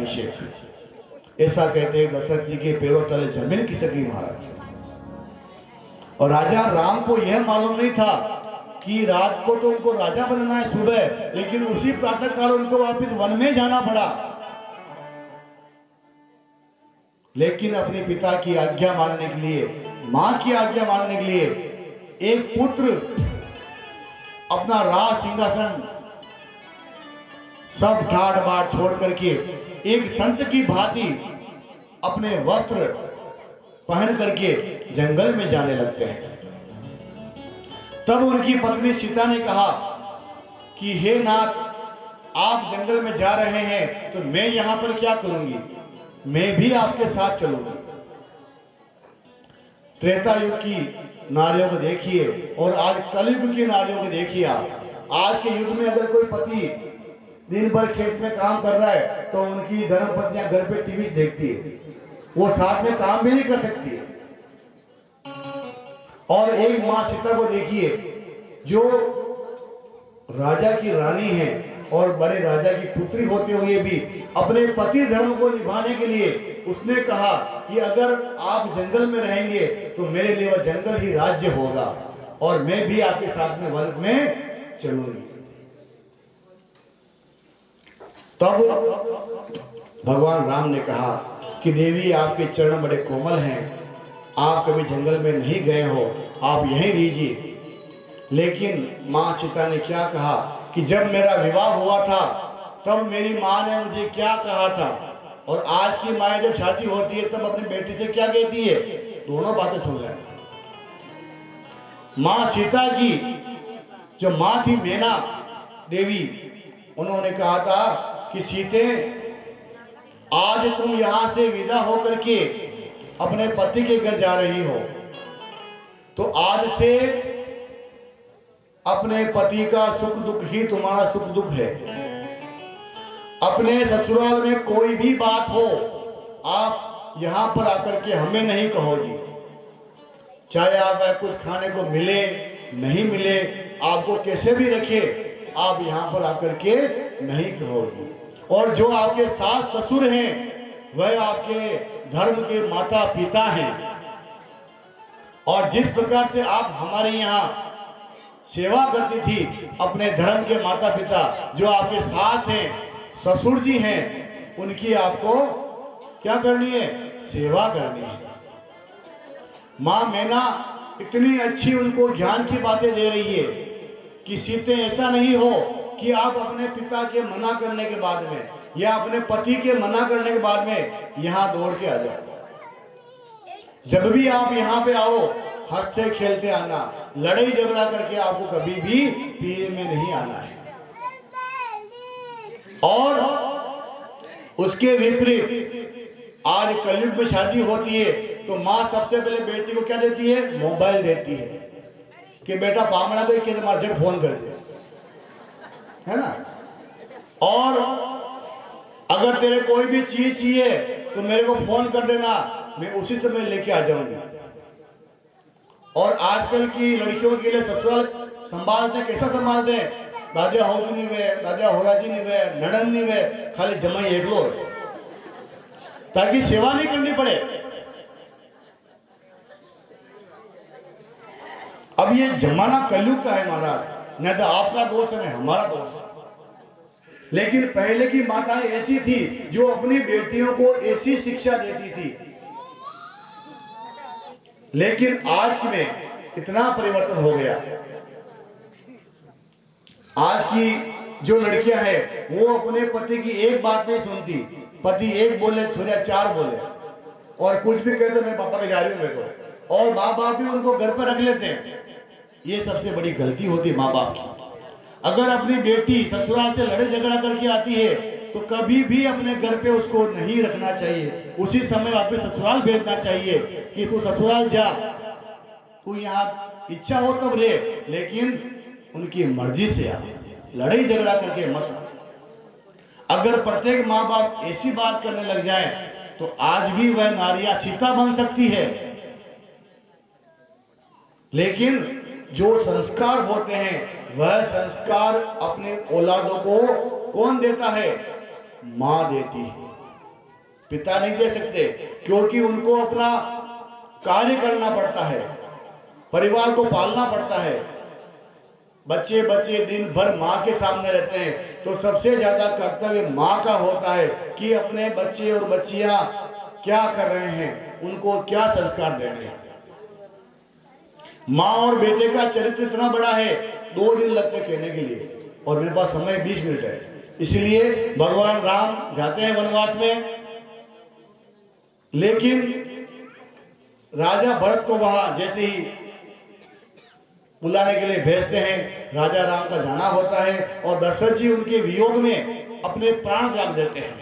राज्याभिषेक। ऐसा कहते हैं दशरथ जी के पैरों तले जमीन खिसकी महाराज। और राजा राम को यह मालूम नहीं था कि रात को तो उनको राजा बनना है सुबह, लेकिन उसी प्रातः काल उनको वापस वन में जाना पड़ा। लेकिन अपने पिता की आज्ञा मानने के लिए, मां की आज्ञा मानने के लिए एक पुत्र अपना राज सिंहासन सब ठाट बाट छोड़ करके एक संत की भांति अपने वस्त्र पहन करके जंगल में जाने लगते हैं। तब उनकी पत्नी सीता ने कहा कि हे नाथ, आप जंगल में जा रहे हैं तो मैं यहां पर क्या करूंगी, मैं भी आपके साथ चलूंगी। त्रेता युग की नारियों को देखिए और आज कलयुग की नारियों को देखिए। आज के युग में अगर कोई पति दिन भर खेत में काम कर रहा है तो उनकी धर्मपत्नियां घर पे टीवी देखती है, वो साथ में काम भी नहीं कर सकती है। और एक मां सीता को देखिए जो राजा की रानी है और बड़े राजा की पुत्री होते हुए भी अपने पति धर्म को निभाने के लिए उसने कहा कि अगर आप जंगल में रहेंगे तो मेरे लिए वह जंगल ही राज्य होगा और मैं भी आपके साथ में वन में चलूंगी। तब भगवान राम ने कहा कि देवी, आपके चरण बड़े कोमल हैं, आप कभी जंगल में नहीं गए हो, आप यहीं रहिए। लेकिन मां सीता ने क्या कहा कि जब मेरा विवाह हुआ था तब मेरी मां ने मुझे क्या कहा था, और आज की मां जब शादी होती है तब अपनी बेटी से क्या कहती है, दोनों बातें सुन रहे हैं। मां सीता की जो मां थी मैना देवी, उन्होंने कहा था कि सीते, आज तुम यहां से विदा होकर के अपने पति के घर जा रही हो, तो आज से अपने पति का सुख दुख ही तुम्हारा सुख दुख है। अपने ससुराल में कोई भी बात हो, आप यहां पर आकर के हमें नहीं कहोगी। चाहे आप कुछ खाने को मिले नहीं मिले, आपको कैसे भी रखे, आप यहां पर आकर के नहीं कहोगी। और जो आपके सास ससुर हैं वह आपके धर्म के माता पिता हैं, और जिस प्रकार से आप हमारे यहाँ सेवा करती थी अपने धर्म के माता पिता, जो आपके सास हैं ससुर जी हैं, उनकी आपको क्या करनी है, सेवा करनी है। मां मैना इतनी अच्छी उनको ज्ञान की बातें दे रही है कि सीते, ऐसा नहीं हो कि आप अपने पिता के मना करने के बाद में या अपने पति के मना करने के बाद में यहां दौड़ के आ जाओ। जब भी आप यहां पे आओ, हंसते खेलते आना, लड़ाई झगड़ा करके आपको कभी भी पीर में नहीं आना है। और उसके विपरीत आज कलयुग में शादी होती है तो मां सबसे पहले बेटी को क्या देती है, मोबाइल देती है कि बेटा पामड़ा देख के तुम्हारे से फोन कर दे, है ना। और अगर तेरे कोई भी चीज चाहिए तो मेरे को फोन कर देना, मैं उसी समय लेके आ जाऊंगी। और आजकल की लड़कियों के लिए ससुराल संभालते कैसा संभालते हैं, दादा होजू नहीं वे, दादा होराजी नहीं वे, नड़न नहीं वे, खाली जमाई एकलो, ताकि सेवा नहीं करनी पड़े। अब ये जमाना कलयुग का है महाराज, न तो आपका दोष है न हमारा दोष है। लेकिन पहले की माताएं ऐसी थी जो अपनी बेटियों को ऐसी शिक्षा देती थी। लेकिन आज में कितना परिवर्तन हो गया। आज की जो लड़कियां हैं वो अपने पति की एक बात नहीं सुनती, पति एक बोले छोरिया चार बोले, और कुछ भी कहते मैं पापा के जा रही हूं मेरे को, और माँ बाप भी उनको घर पर रख लेते हैं। ये सबसे बड़ी गलती होती है माँ बाप की। अगर अपनी बेटी ससुराल से लड़ाई झगड़ा करके आती है तो कभी भी अपने घर पे उसको नहीं रखना चाहिए, उसी समय वापस ससुराल भेजना चाहिए कि तू ससुराल जा, तू यहाँ इच्छा हो तब रहे, लेकिन उनकी मर्जी से आ, लड़ाई झगड़ा करके मत। अगर प्रत्येक माँ बाप ऐसी बात करने लग जाए तो आज भी वह नारियां सीता बन सकती है। लेकिन जो संस्कार होते हैं वह संस्कार अपने औलादों को कौन देता है, मां देती है। पिता नहीं दे सकते, क्योंकि उनको अपना कार्य करना पड़ता है, परिवार को पालना पड़ता है। बच्चे दिन भर माँ के सामने रहते हैं, तो सबसे ज्यादा कर्तव्य माँ का होता है कि अपने बच्चे और बच्चियां क्या कर रहे हैं, उनको क्या संस्कार देने हैं। माँ और बेटे का चरित्र इतना बड़ा है, 2 दिन लगते कहने के लिए, और मेरे पास समय 20 मिनट है। इसलिए भगवान राम जाते हैं वनवास में, लेकिन राजा भरत को वहां जैसे ही बुलाने के लिए भेजते हैं, राजा राम का जाना होता है, और दशरथ जी उनके वियोग में अपने प्राण त्याग देते हैं।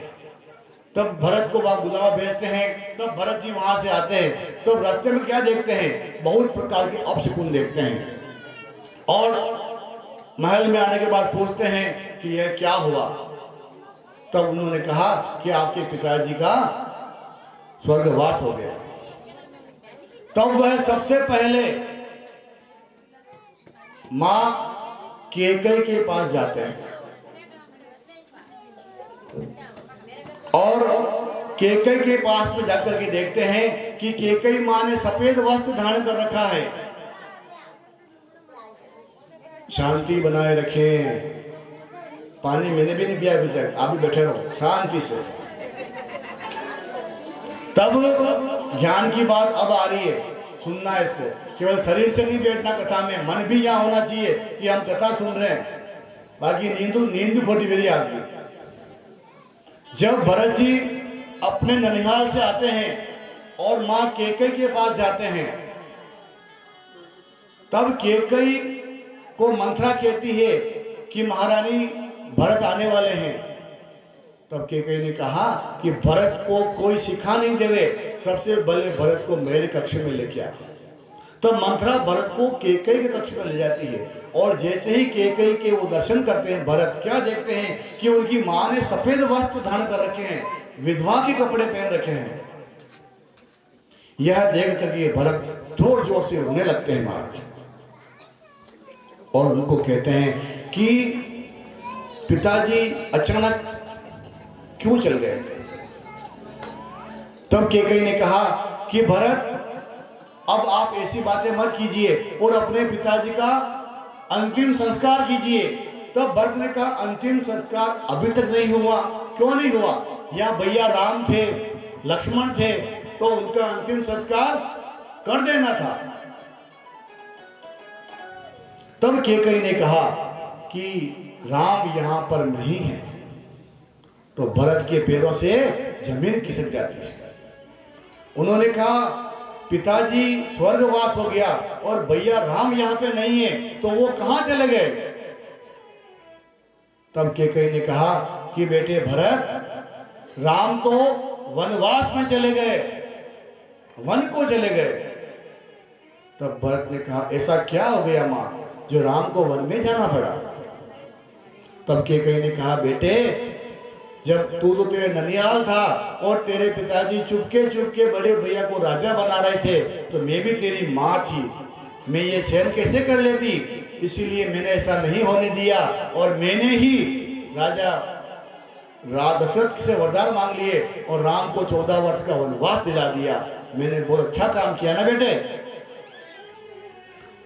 तब भरत को वहां बुलावा भेजते हैं, तब भरत जी वहां से आते हैं, तो रास्ते में क्या देखते हैं, बहुत प्रकार के अपशकुन देखते हैं, और महल में आने के बाद पूछते हैं कि यह क्या हुआ। तब उन्होंने कहा कि आपके पिताजी का स्वर्गवास हो गया। तब वह सबसे पहले मां कैकेयी के पास जाते हैं, और कैकेयी के पास में जाकर के देखते हैं कि कैकेयी मां ने सफेद वस्त्र धारण कर रखा है। शांति बनाए रखें, पानी मैंने भी नहीं पिया अभी तक, आप भी बैठे रहो शांति से। तब ज्ञान की बात अब आ रही है, सुनना है इसको, केवल शरीर से नहीं बैठना कथा में, मन भी यहाँ होना चाहिए कि हम कथा सुन रहे हैं, बाकी नींद भी खोटी मेरी आ गई। जब भरत जी अपने ननिहाल से आते हैं और मां कैकेयी के पास जाते हैं, तब कैकेयी को मंथरा कहती है कि महारानी भरत आने वाले हैं। तब कैकेयी ने कहा कि भरत को कोई सिखा नहीं देवे, सबसे पहले भरत को मेरे कक्ष में लेके आ। तब मंथरा भरत को कैकेयी के कक्ष में ले जाती है, और जैसे ही कैकेयी के वो दर्शन करते हैं, भरत क्या देखते हैं कि उनकी मां ने सफेद वस्त्र धारण कर रखे हैं, विधवा के कपड़े पहन रखे हैं। यह देख करके भरत जोर जोर से रोने लगते हैं महाराज, और उनको कहते हैं कि पिताजी अचानक क्यों चल गए। तब कैकेयी ने कहा कि भरत, अब आप ऐसी बातें मत कीजिए और अपने पिताजी का अंतिम संस्कार कीजिए। तब भरत ने कहा, अंतिम संस्कार अभी तक नहीं हुआ। क्यों नहीं हुआ? या भैया राम थे, लक्ष्मण थे, तो उनका अंतिम संस्कार कर देना था। तब कैकेयी ने कहा कि राम यहां पर नहीं है। तो भरत के पैरों से जमीन खिसक जाती है। उन्होंने कहा, पिताजी स्वर्गवास हो गया और भैया राम यहां पे नहीं है, तो वो कहां चले गए? तब कैकेयी ने कहा कि बेटे भरत, राम तो वनवास में चले गए, वन को चले गए। तब भरत ने कहा, ऐसा क्या हो गया मां जो राम को वन में जाना पड़ा? तब कैकेयी ने कहा, बेटे, जब तू तो तेरे ननियाल था और तेरे पिताजी चुपके चुपके बड़े भैया को राजा बना रहे थे, तो मैं भी तेरी माँ थी, मैं ये सहन कैसे कर लेती? इसीलिए मैंने ऐसा नहीं होने दिया, और मैंने ही राजा दशरथ से वरदान मांग लिए और राम को 14 वर्ष का वनवास दिला दिया। मैंने बहुत अच्छा काम किया ना बेटे।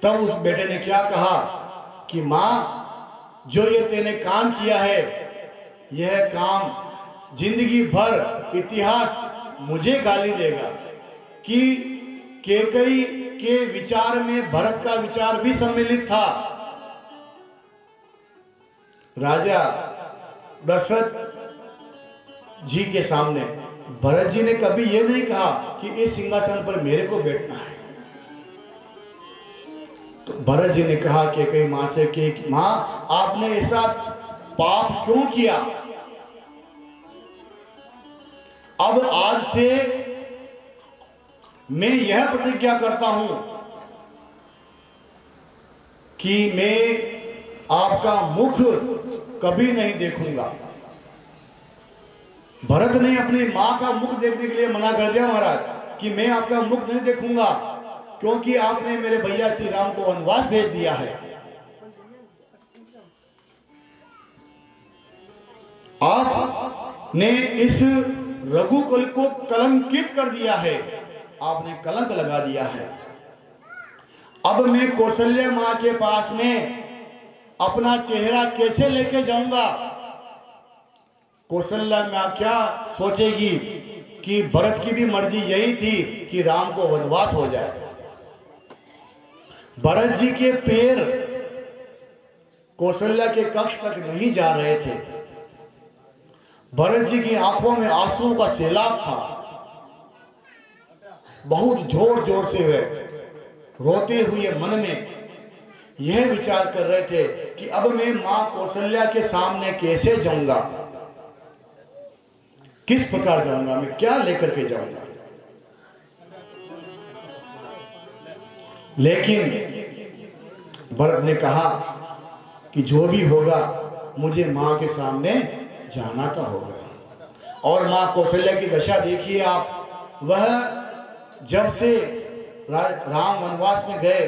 तब उस बेटे ने क्या कहा कि माँ, जो ये तेने काम किया है, यह काम जिंदगी भर इतिहास मुझे गाली देगा कि कैकेयी के विचार में भरत का विचार भी सम्मिलित था। राजा दशरथ जी के सामने भरत जी ने कभी यह नहीं कहा कि इस सिंहासन पर मेरे को बैठना है। तो भरत जी ने कहा कैकेयी मां से कि मां, आपने ऐसा पाप क्यों किया? अब आज से मैं यह प्रतिज्ञा करता हूं कि मैं आपका मुख कभी नहीं देखूंगा। भरत ने अपनी मां का मुख देखने के लिए मना कर दिया महाराज कि मैं आपका मुख नहीं देखूंगा, क्योंकि आपने मेरे भैया श्री राम को वनवास भेज दिया है। आपने इस रघुकुल को कलंकित कर दिया है, आपने कलंक लगा दिया है। अब मैं कौशल्या मां के पास में अपना चेहरा कैसे लेके जाऊंगा? कौशल्या मां क्या सोचेगी कि भरत की भी मर्जी यही थी कि राम को वनवास हो जाए। भरत जी के पैर कौशल्या के कक्ष तक नहीं जा रहे थे। भरत जी की आंखों में आंसुओं का सैलाब था। बहुत जोर जोर से वे रोते हुए मन में यह विचार कर रहे थे कि अब मैं मां कौशल्या के सामने कैसे जाऊंगा, किस प्रकार जाऊंगा, मैं क्या लेकर के जाऊंगा। लेकिन भरत ने कहा कि जो भी होगा मुझे मां के सामने जाना तो होगा। और मां कौशल्या की दशा देखिए आप, वह जब से राम वनवास में गए,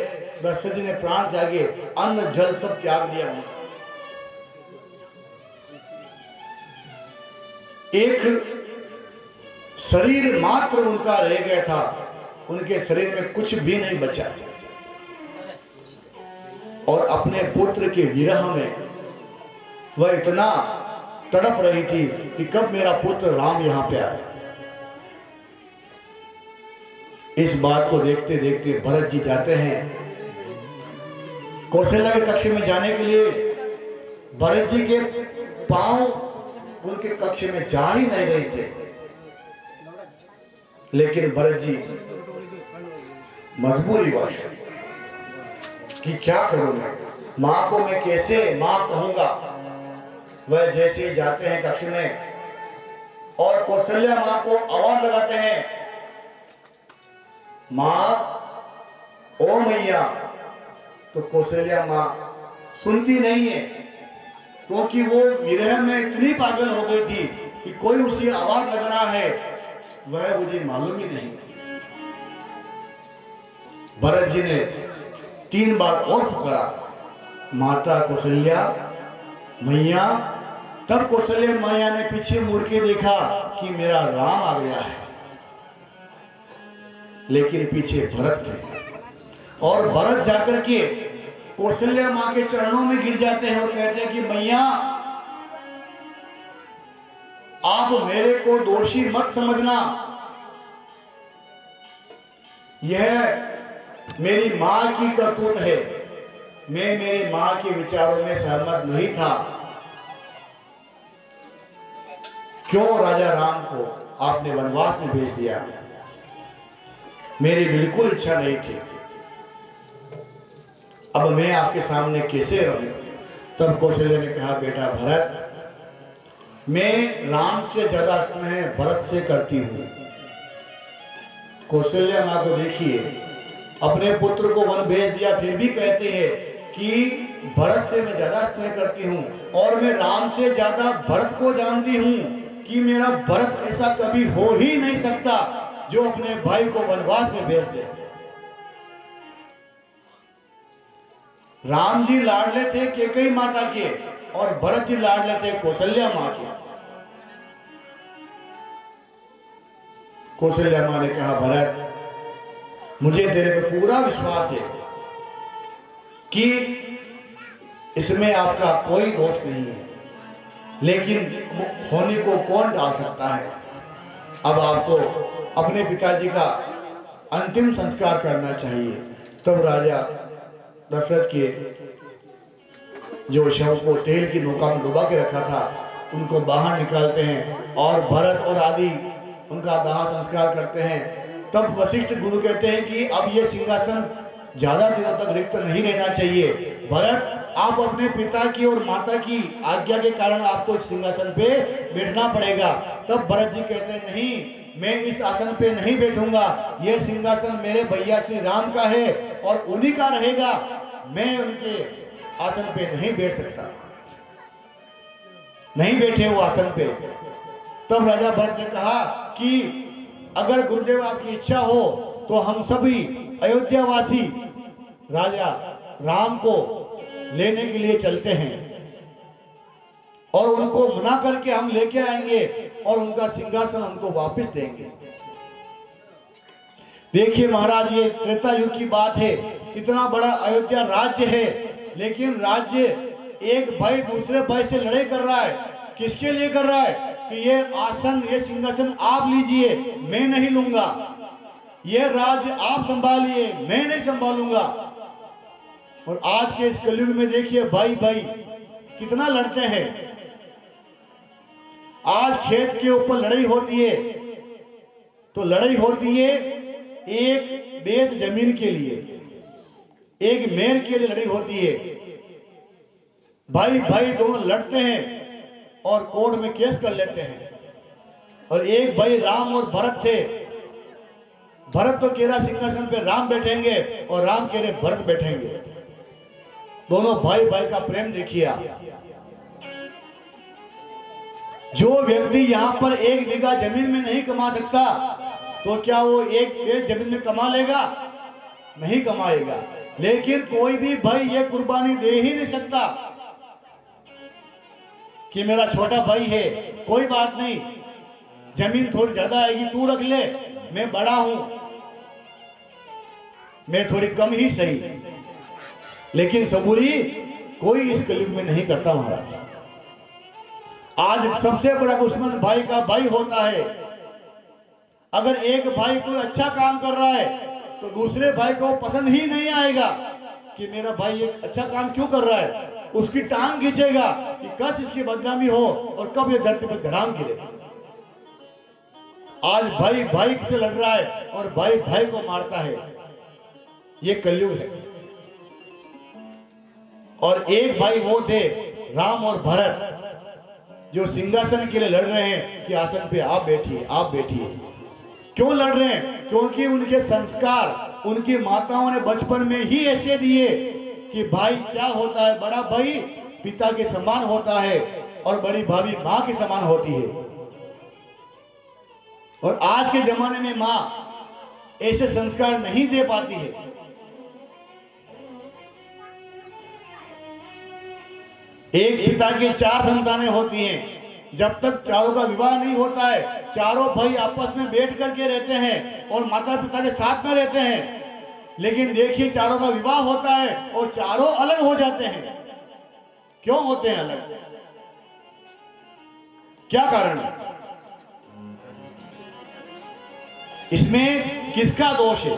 दशरथ जी ने प्राण त्यागे, अन्न जल सब त्याग दिया। एक शरीर मात्र उनका रह गया था, उनके शरीर में कुछ भी नहीं बचा। और अपने पुत्र के विरह में वह इतना तड़प रही थी कि कब मेरा पुत्र राम यहां पे आए। इस बात को देखते देखते भरत जी जाते हैं कौशल्या के कक्ष में जाने के लिए। भरत जी के पांव उनके कक्ष में जा ही नहीं रहे थे। लेकिन भरत जी मजबूरीवश कि क्या करूं मैं, मां को मैं कैसे मां कहूंगा। वह जैसे जाते हैं कक्ष में और कौशल्या मां को आवाज लगाते हैं, मां, ओ मैया। तो कौशल्या मां सुनती नहीं है, क्योंकि वो विरह में इतनी पागल हो गई थी कि कोई उसे आवाज लग रहा है वह मुझे मालूम ही नहीं। भरत जी ने 3 बार और पुकारा, माता कौशल्या, मैया। तब कौशल्या मैया ने पीछे मुड़ के देखा कि मेरा राम आ गया है, लेकिन पीछे भरत थे। और भरत जाकर के कौशल्या मां के चरणों में गिर जाते हैं और कहते हैं कि मैया, आप मेरे को दोषी मत समझना, यह मेरी मां की करतूत है। मैं मेरी मां के विचारों में सहमत नहीं था। क्यों राजा राम को आपने वनवास में भेज दिया? मेरी बिल्कुल इच्छा नहीं थी। अब मैं आपके सामने कैसे रहूं? तब कौशल्या ने कहा, बेटा भरत, मैं राम से ज्यादा स्नेह भरत से करती हूं। कौशल्या मां को देखिए, अपने पुत्र को वन भेज दिया, फिर भी कहते हैं कि भरत से मैं ज्यादा स्नेह करती हूं और मैं राम से ज्यादा भरत को जानती हूं कि मेरा भरत ऐसा कभी हो ही नहीं सकता जो अपने भाई को वनवास में भेज दे। राम जी लाडले थे कैकेयी माता के और भरत जी लाडले थे कौशल्या मां के। कौशल्या मां ने कहा, भरत, मुझे तेरे पे पूरा विश्वास है कि इसमें आपका कोई दोष नहीं है, लेकिन होने को कौन डाल सकता है। अब आपको अपने पिताजी का अंतिम संस्कार करना चाहिए। तब राजा दशरथ के जो शव को तेल की नौका में डुबा के रखा था उनको बाहर निकालते हैं और भरत और आदि उनका दाह संस्कार करते हैं। तब वशिष्ठ गुरु कहते हैं कि अब ये सिंहासन ज्यादा दिनों तक रिक्त नहीं रहना चाहिए। भरत, आप अपने पिता की और माता की आज्ञा के कारण आपको इस सिंहासन पे बैठना पड़ेगा। तब भरत जी कहते हैं, नहीं, मैं इस आसन पे नहीं बैठूंगा, यह सिंहासन मेरे भैया श्री राम का है और उन्हीं का रहेगा, मैं उनके आसन पे नहीं बैठ सकता। नहीं बैठे वो आसन पे। तब राजा भरत ने कहा कि अगर गुरुदेव आपकी इच्छा हो तो हम सभी अयोध्यावासी राजा राम को लेने के लिए चलते हैं और उनको मना करके हम लेके आएंगे और उनका सिंहासन उनको वापस देंगे। देखिए महाराज, ये त्रेता युग की बात है। इतना बड़ा अयोध्या राज्य है, लेकिन राज्य एक भाई दूसरे भाई से लड़ाई कर रहा है। किसके लिए कर रहा है? कि ये आसन, ये सिंहासन आप लीजिए, मैं नहीं लूंगा। ये राज्य आप संभालिए, मैं नहीं संभालूंगा। और आज के इस कलयुग में देखिए भाई भाई कितना लड़ते हैं। आज खेत के ऊपर लड़ाई होती है, तो लड़ाई होती है एक बेद जमीन के लिए, एक मेर के लिए लड़ाई होती है। भाई भाई दोनों लड़ते हैं और कोर्ट में केस कर लेते हैं। और एक भाई राम और भरत थे। भरत तो कह रहा सिंहासन पे राम बैठेंगे और राम कह रहे भरत बैठेंगे। दोनों भाई भाई का प्रेम देखिए आप। जो व्यक्ति यहां पर एक बीघा जमीन में नहीं कमा सकता, तो क्या वो एक जमीन में कमा लेगा? नहीं कमाएगा। लेकिन कोई भी भाई ये कुर्बानी दे ही नहीं सकता कि मेरा छोटा भाई है, कोई बात नहीं, जमीन थोड़ी ज्यादा आएगी, तू रख ले, मैं बड़ा हूं, मैं थोड़ी कम ही सही। लेकिन सबूरी कोई इस कलयुग में नहीं करता महाराज। आज सबसे बड़ा दुश्मन भाई का भाई होता है। अगर एक भाई कोई अच्छा काम कर रहा है तो दूसरे भाई को पसंद ही नहीं आएगा कि मेरा भाई एक अच्छा काम क्यों कर रहा है। उसकी टांग खींचेगा कि कस इसकी बदनामी हो और कब ये धरती पर धड़ाम गिरे। आज भाई भाई से लड़ रहा है और भाई भाई को मारता है। ये कलयुग है। और एक भाई वो थे राम और भरत, जो सिंहासन के लिए लड़ रहे हैं कि आसन पे आप बैठिए, आप बैठिए। क्यों लड़ रहे हैं? क्योंकि उनके संस्कार उनकी माताओं ने बचपन में ही ऐसे दिए कि भाई क्या होता है, बड़ा भाई पिता के समान होता है और बड़ी भाभी मां के समान होती है। और आज के जमाने में मां ऐसे संस्कार नहीं दे पाती है। एक पिता की 4 संतानें होती हैं। जब तक चारों का विवाह नहीं होता है, चारों भाई आपस में बैठ करके रहते हैं और माता पिता के साथ में रहते हैं। लेकिन देखिए, चारों का विवाह होता है और चारों अलग हो जाते हैं। क्यों होते हैं अलग? क्या कारण है? इसमें किसका दोष है?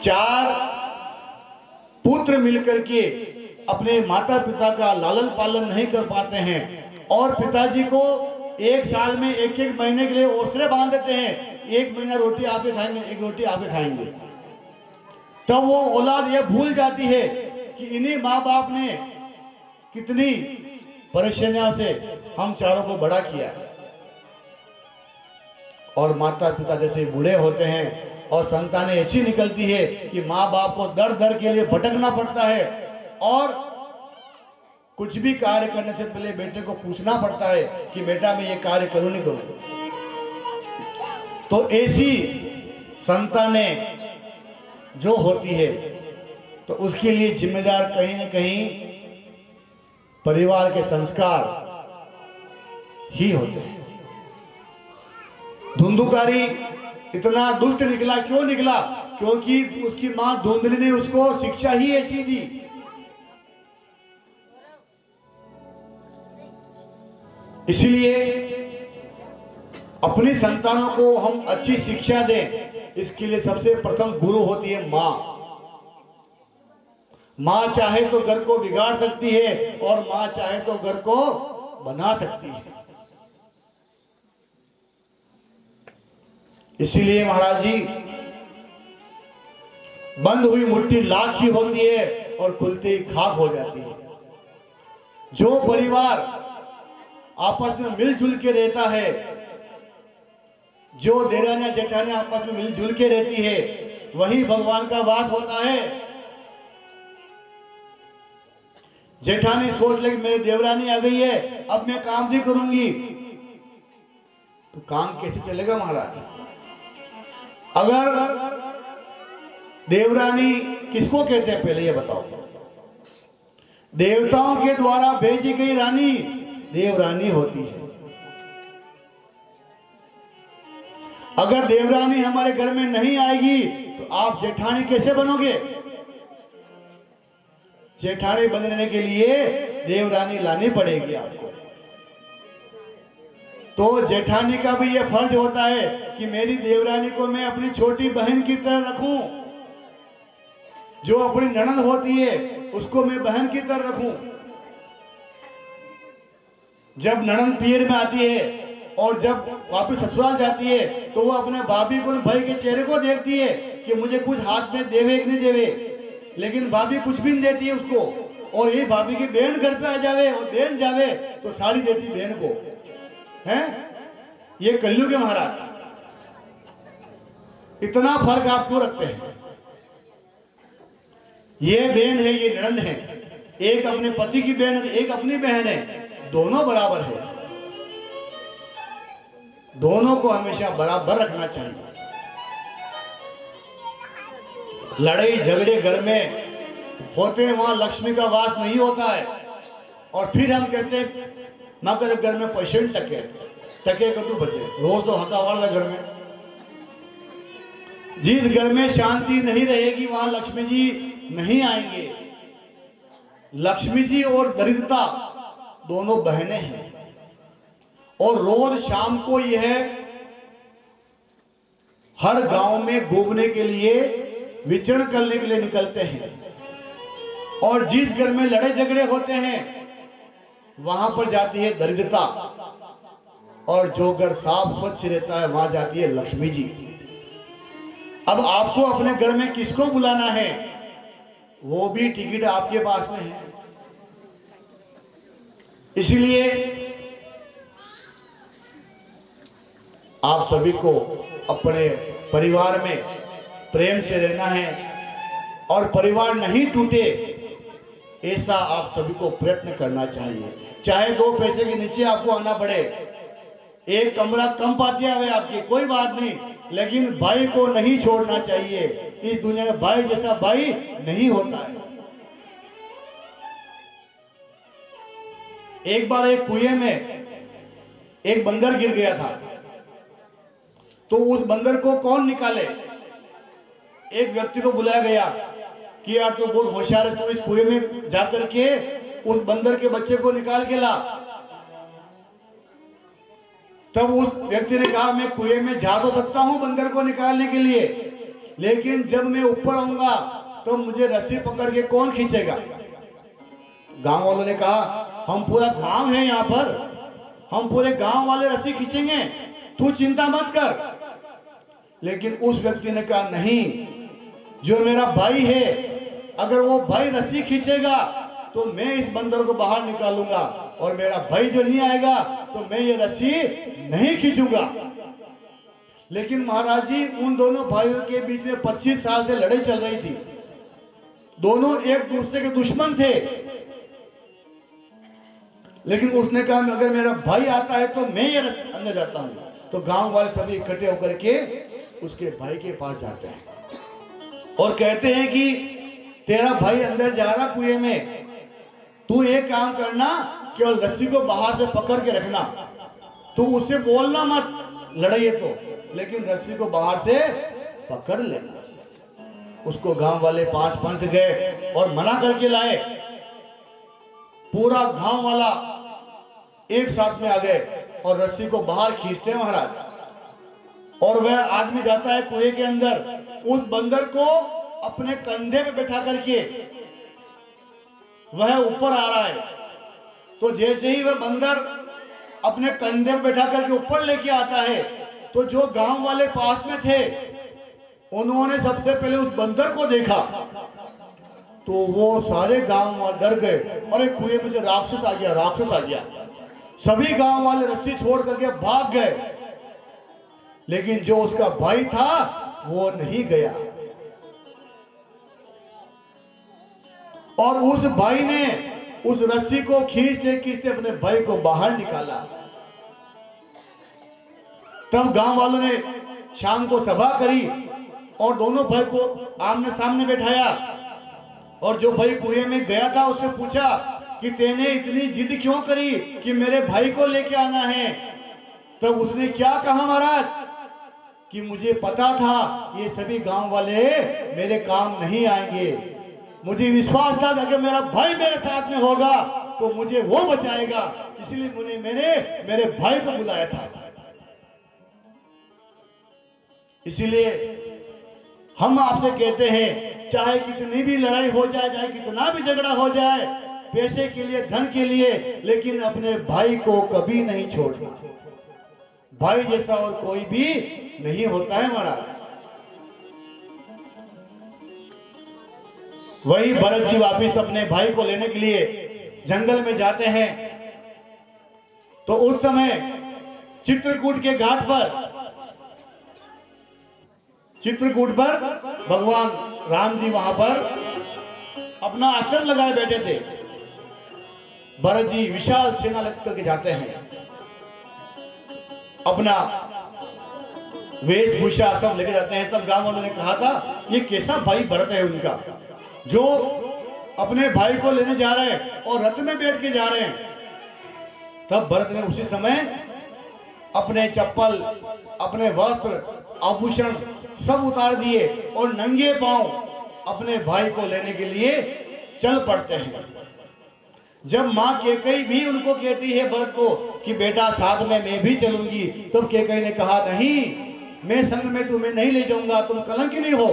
4 पुत्र मिलकर के अपने माता पिता का लालन पालन नहीं कर पाते हैं और पिताजी को एक साल में एक महीने के लिए ओसरे बांध देते हैं। एक महीना रोटी आप ही खाएंगे, एक रोटी आप ही खाएंगे। तब वो औलाद ये भूल जाती है कि इन्हीं माँ बाप ने कितनी परेशानियों से हम चारों को बड़ा किया। और माता पिता जैसे बूढ़े होते हैं और संतानें ऐसी निकलती है कि माँ बाप को दर दर के लिए भटकना पड़ता है और कुछ भी कार्य करने से पहले बेटे को पूछना पड़ता है कि बेटा मैं ये कार्य करूं नहीं करूं। तो ऐसी संतानें जो होती है तो उसके लिए जिम्मेदार कहीं ना कहीं परिवार के संस्कार ही होते हैं। धुंधुकारी इतना दुष्ट निकला, क्यों निकला? क्योंकि उसकी मां धुंधली ने उसको शिक्षा ही ऐसी दी। इसलिए अपनी संतानों को हम अच्छी शिक्षा दें, इसके लिए सबसे प्रथम गुरु होती है मां। मां चाहे तो घर को बिगाड़ सकती है और मां चाहे तो घर को बना सकती है। इसीलिए महाराज जी, बंद हुई मुट्ठी लाख की होती है और खुलती ही खाक हो जाती है। जो परिवार आपस में मिलजुल के रहता है, जो देरानियां जेठानियां आपस में मिलजुल के रहती है, वही भगवान का वास होता है। जेठानी सोच ले कि मेरी देवरानी आ गई है, अब मैं काम नहीं करूंगी, तो काम कैसे चलेगा महाराज? अगर देवरानी किसको कहते हैं पहले ये बताओ? देवताओं के द्वारा भेजी गई रानी देवरानी होती है। अगर देवरानी हमारे घर में नहीं आएगी तो आप जेठानी कैसे बनोगे? जेठानी बनने के लिए देवरानी लानी पड़ेगी आपको। तो जेठानी का भी यह फर्ज होता है कि मेरी देवरानी को मैं अपनी छोटी बहन की तरह रखूं। जो अपनी ननद होती है उसको मैं बहन की तरह रखूं। जब ननद पीर में आती है और जब वापस ससुराल जाती है तो वो अपने भाभी को, भाई के चेहरे को देखती है कि मुझे कुछ हाथ में देवे कि नहीं देवे, लेकिन भाभी कुछ भी नहीं देती है उसको। और ये भाभी की बहन घर पे आ जावे और बहन जावे तो साड़ी देती बहन को, हैं? ये कलयुग है महाराज। इतना फर्क आप क्यों रखते हैं? ये बहन है, ये ननद है, एक अपने पति की बहन है, एक अपनी बहन है, दोनों बराबर है। दोनों को हमेशा बराबर रखना चाहिए। लड़ाई झगड़े घर में होते हैं, वहां लक्ष्मी का वास नहीं होता है। और फिर हम कहते हैं ना करे घर में पैसे टके टके कर तू बचे, रोज तो हकावाड़ घर में। जिस घर में शांति नहीं रहेगी वहां लक्ष्मी जी नहीं आएंगे। लक्ष्मी जी और दरिद्रता दोनों बहनें हैं और रोज शाम को यह हर गांव में घूमने के लिए, विचरण करने के लिए निकलते हैं। और जिस घर में लड़ाई झगड़े होते हैं वहां पर जाती है दरिद्रता, और जो घर साफ स्वच्छ रहता है वहां जाती है लक्ष्मी जी। अब आपको अपने घर में किसको बुलाना है वो भी टिकट आपके पास में है। इसलिए आप सभी को अपने परिवार में प्रेम से रहना है और परिवार नहीं टूटे ऐसा आप सभी को प्रयत्न करना चाहिए। चाहे 2 पैसे के नीचे आपको आना पड़े, एक कमरा कम पातिया हुए आपकी, कोई बात नहीं, लेकिन भाई को नहीं छोड़ना चाहिए। इस दुनिया में भाई जैसा भाई नहीं होता है। एक बार एक कुएं में एक बंदर गिर गया था, तो उस बंदर को कौन निकाले? एक व्यक्ति को बुलाया गया कि यार तू बहुत होशियार है, तू इस कुएं में जाकर के उस बंदर के बच्चे को निकाल के ला। तब उस व्यक्ति ने कहा मैं कुएं में जा तो सकता हूं बंदर को निकालने के लिए, लेकिन जब मैं ऊपर आऊंगा तो मुझे रस्सी पकड़ के कौन खींचेगा? गांव वालों ने कहा हम पूरा गांव है यहाँ पर, हम पूरे गांव वाले रस्सी खींचेंगे, तू चिंता मत कर। लेकिन उस व्यक्ति ने कहा नहीं, जो मेरा भाई है अगर वो भाई रस्सी खींचेगा तो मैं इस बंदर को बाहर निकालूंगा, और मेरा भाई जो नहीं आएगा तो मैं ये रस्सी नहीं खींचूंगा। लेकिन महाराज जी उन दोनों भाइयों के बीच में 25 साल से लड़ाई चल रही थी। दोनों एक दूसरे के दुश्मन थे, लेकिन उसने कहा अगर मेरा भाई आता है तो मैं ये रस्सी अंदर जाता हूं। तो गांव वाले सभी इकट्ठे होकर के उसके भाई के पास जाते हैं और कहते हैं कि तेरा भाई अंदर जा रहा कुएं में, तू एक काम करना, केवल रस्सी को बाहर से पकड़ के रखना, तू उससे बोलना मत, लड़ाई है तो, लेकिन रस्सी को बाहर से पकड़ लेना। उसको गांव वाले 5 पंच गए और मना करके लाए। पूरा गांव वाला एक साथ में आ गए और रस्सी को बाहर खींचते हैं महाराज। और वह आदमी जाता है कुएं के अंदर, उस बंदर को अपने कंधे पे बैठा करके वह ऊपर आ रहा है। तो जैसे ही वह बंदर अपने कंधे पे बैठा करके ऊपर लेके आता है तो जो गांव वाले पास में थे उन्होंने सबसे पहले उस बंदर को देखा, तो वो सारे गांव वाले डर गए, अरे कुएं में से राक्षस आ गया, राक्षस आ गया। सभी गांव वाले रस्सी छोड़ करके भाग गए, लेकिन जो उसका भाई था वो नहीं गया। और उस भाई ने उस रस्सी को खींचते खींचते अपने भाई को बाहर निकाला। तब गांव वालों ने शाम को सभा करी और दोनों भाई को आमने सामने बैठाया, और जो भाई कुएं में गया था उससे पूछा कि तेने इतनी जिद क्यों करी कि मेरे भाई को लेके आना है। तब उसने क्या कहा महाराज कि मुझे पता था ये सभी गांव वाले मेरे काम नहीं आएंगे, मुझे विश्वास था कि अगर मेरा भाई मेरे साथ में होगा तो मुझे वो बचाएगा, इसलिए मेरे भाई को बुलाया था। इसीलिए हम आपसे कहते हैं, चाहे कितनी भी लड़ाई हो जाए, चाहे कितना भी झगड़ा हो जाए, पैसे के लिए, धन के लिए, लेकिन अपने भाई को कभी नहीं छोड़ना। भाई जैसा और कोई भी नहीं होता है महाराज। वही भरत जी वापिस अपने भाई को लेने के लिए जंगल में जाते हैं। तो उस समय चित्रकूट के घाट पर भगवान राम जी वहां पर अपना आश्रम लगाए बैठे थे। भरत जी विशाल सेना लेकर के जाते हैं, अपना वेशभूषा सब लेके जाते हैं। तब गांव वालों ने कहा था ये कैसा भाई भरत है उनका, जो अपने भाई को लेने जा रहे हैं और रथ में बैठ के जा रहे हैं। तब भरत ने उसी समय अपने चप्पल, अपने वस्त्र, आभूषण सब उतार दिए और नंगे पांव अपने भाई को लेने के लिए चल पड़ते हैं। जब मां कैकेयी भी उनको कहती है भरत को कि बेटा साथ में मैं भी चलूंगी, तब कैकेयी ने कहा नहीं, मैं संग में तुम्हें नहीं ले जाऊंगा, तुम कलंकिनी हो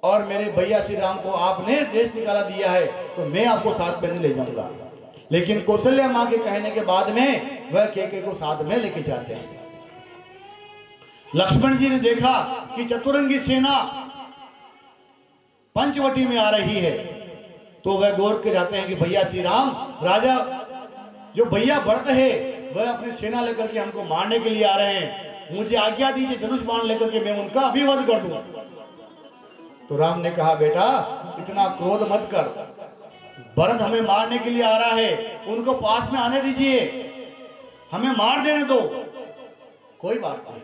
और मेरे भैया श्री राम को आपने देश निकाला दिया है, तो मैं आपको साथ में नहीं ले जाऊंगा। लेकिन कौशल्या मां के कहने के बाद में वह कैकेयी को साथ में लेके जाते हैं। लक्ष्मण जी ने देखा कि चतुरंगी सेना पंचवटी में आ रही है, तो वह दौड़ के जाते हैं कि भैया श्री राम, राजा जो भैया भरत है वह अपनी सेना लेकर के हमको मारने के लिए आ रहे हैं, मुझे आज्ञा दीजिए धनुष बाण लेकर के मैं उनका अभिवध कर दूं। तो राम ने कहा बेटा इतना क्रोध मत कर, भरत हमें मारने के लिए आ रहा है, उनको पास में आने दीजिए, हमें मार देने दो, कोई बात नहीं।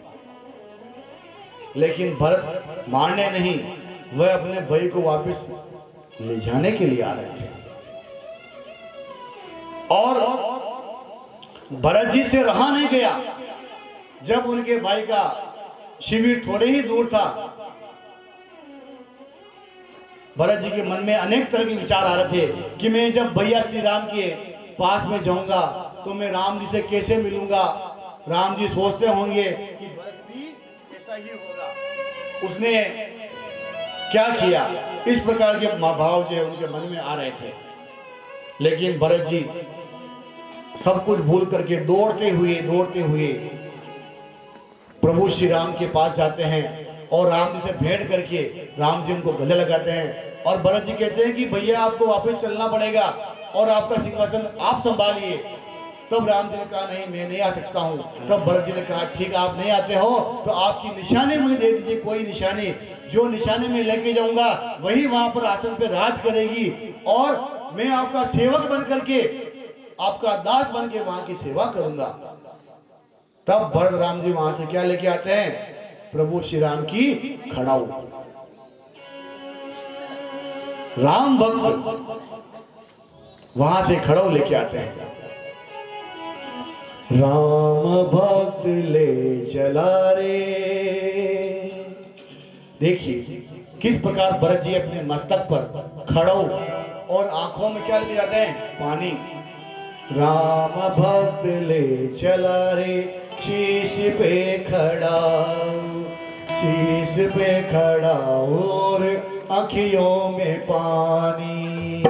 लेकिन भरत मारने नहीं, वह अपने भाई को वापस ले जाने के लिए आ रहे थे। और भरत जी से रहा नहीं गया। जब उनके भाई का शिविर थोड़े ही दूर था, भरत जी के मन में अनेक तरह के विचार आ रहे थे कि मैं जब भैया श्री राम के पास में जाऊंगा तो मैं राम जी से कैसे मिलूंगा। राम जी सोचते होंगे कि भरत भी ऐसा ही होगा, उसने क्या किया, इस प्रकार के भाव जो है उनके मन में आ रहे थे। लेकिन भरत जी सब कुछ भूल करके दौड़ते हुए प्रभु श्री राम के पास जाते हैं और राम जी से भेंट करके राम जी उनको गले लगाते हैं। और भरत जी कहते हैं कि भैया आपको वापस चलना पड़ेगा और आपका सिंहासन आप संभालिए। तब राम जी ने कहा नहीं, मैं नहीं आ सकता हूं। तब भरत जी ने कहा ठीक, आप नहीं आते हो तो आपकी निशानी मुझे दे दीजिए, कोई निशानी, जो निशानी में लेके जाऊंगा वही वहां पर आसन पे राज करेगी और मैं आपका सेवक बन करके, आपका दास बन के वहां की सेवा करूंगा। तब भरत राम जी वहां से क्या लेके आते हैं, प्रभु श्री राम की खड़ाऊ। राम भक्त वहां से खड़ाऊ लेके आते हैं। राम भक्त ले चला रे। देखिए किस प्रकार भरत जी अपने मस्तक पर खड़ाऊ और आंखों में क्या लेके जाते हैं, पानी। राम भक्त ले चला रे, शीश पे खड़ा, शीश पे खड़ा और आँखियों में पानी।